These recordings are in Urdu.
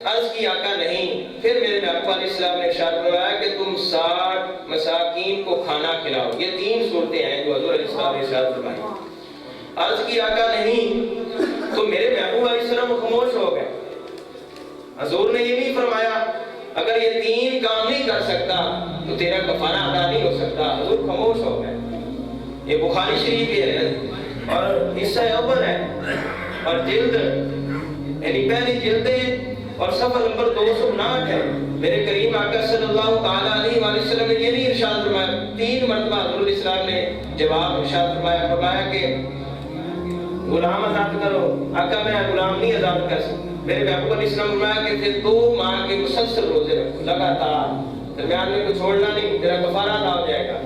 عرض کی آقا نہیں. پھر میرے محبوب علیہ السلام نے ارشاد فرمایا کہ تم 60 مساکین کو کھانا کھلاؤ. یہ 3 صورتیں ہیں جو حضور علیہ السلام نے ارشاد فرمائی. عرض کی آقا نہیں. تو میرے محبوب علیہ السلام خاموش ہو گئے. حضور نے یہ نہیں فرمایا اگر یہ 3 کام نہیں کر سکتا تو تیرا کفارہ ادا نہیں ہو سکتا. حضور خاموش ہو گئے. یہ بخاری شریف ہے اور حصہ اول ہے اور جلد یعنی پہلی جلدیں اور صفحہ نمبر 259 ہے. میرے کریم آقا صلی اللہ تعالیٰ علیہ وآلہ وسلم نے یہ نہیں ارشاد فرمایا. 3 مرتبہ حضور اسلام نے جواب ارشاد فرمایا کہ غلام آزاد کرو. آقا میں غلام نہیں آزاد کر سکتا. میرے محبوب علیہ السلام فرمایا کہ پھر 2 ماہ کے مسلسل روزے رکھو لگاتار, درمیان میں کو چھوڑنا نہیں, تیرا کفارہ ادا ہو جائے گا.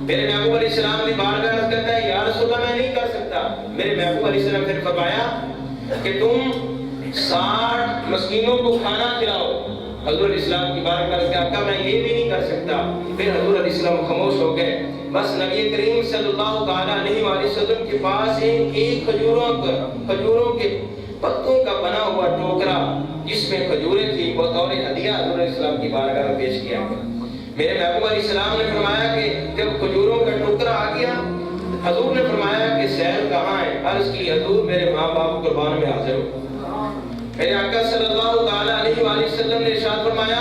میرے محبوب علیہ السلام نے بارگاہ میں کہتا ہے یا رسول اللہ میں نہیں کر سکتا. میرے محبوب علیہ السلام پھر فرمایا کہ تم 60 مسکینوں کو کھانا کھلاؤ. حضور علیہ السلام کی بارگاہ میں کہا میں یہ بھی نہیں کر سکتا. پھر حضور علیہ السلام خاموش ہو گئے. بس نبی کریم صلی اللہ تعالیٰ علیہ وآلہ وسلم کے پاس ایک کھجوروں کے پتوں کا بنا ہوا ٹوکرا جس میں کھجوریں تھی بطور ہدیہ حضور علیہ السلام کی بارگاہ میں پیش کیا گیا. میرے محبوب علیہ السلام نے فرمایا کہ جب کھجوروں کا ٹوکرا آ گیا حضور نے فرمایا کہ سہل کہاں ہے. عرض کی حضور میرے ماں باپ قربان میں حاضر ہو. میرے آقا صلی اللہ تعالیٰ علیہ وآلہ وسلم نے ارشاد فرمایا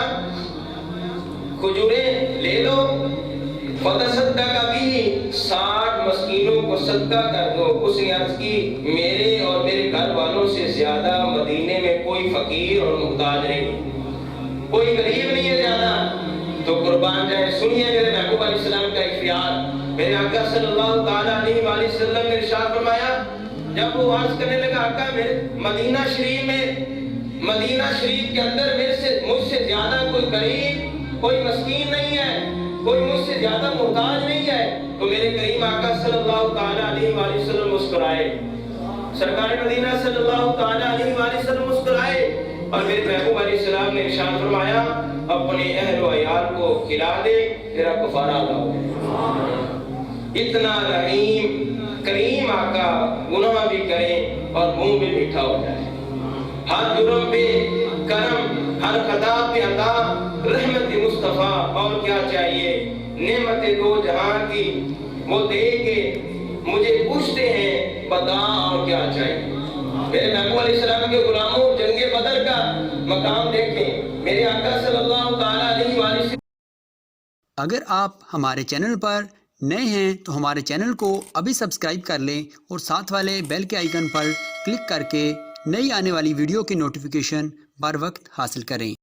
کھجوریں لے لو فتصدق بھی 60 مسکینوں کو صدقہ کر دو. اس نے عرض کی میرے اور میرے گھر والوں سے زیادہ مدینے میں کوئی فقیر اور محتاج نہیں, کوئی غریب نہیں ہے زیادہ, تو قربان جائے. سنیے میرے محبوب علیہ السلام کا اختیار. میرے آقا صلی اللہ تعالیٰ علیہ وآلہ وسلم نے ارشاد فرمایا جب وہ عرض کرنے لگا آقا مدینہ شریف کے اندر مجھ سے زیادہ کوئی غریب کوئی مسکین نہیں ہے, کوئی مجھ سے زیادہ محتاج نہیں ہے. تو میرے کریم آقا صلی اللہ تعالیٰ علیہ وآلہ وسلم مسکرائے. سرکار مدینہ صلی اللہ تعالیٰ علیہ وآلہ وسلم مسکرائے اور میرے محبوب علیہ السلام نے ارشاد فرمایا اپنے اہل و عیال کو کھلا دے تیرا کفارہ ادا ہو جائے. اتنا رحیم کریم آقا گناہ بھی کریں اور منہ بھی میٹھا ہو جائے. ہر جرم پہ کرم, ہر خطا پہ عطا, رحمت مصطفیٰ اور کیا چاہیے. نعمت 2 جہاں کی وہ دے کے مجھے پوچھتے ہیں بتا اور کیا چاہیے. میرے محبوب علیہ السلام کے غلاموں جنگ بدر کا مقام دیکھیں. میرے آقا صلی اللہ تعالیٰ علیہ وآلہ وسلم. اگر آپ ہمارے چینل پر نئے ہیں تو ہمارے چینل کو ابھی سبسکرائب کر لیں اور ساتھ والے بیل کے آئیکن پر کلک کر کے نئی آنے والی ویڈیو کی نوٹیفیکیشن بر وقت حاصل کریں.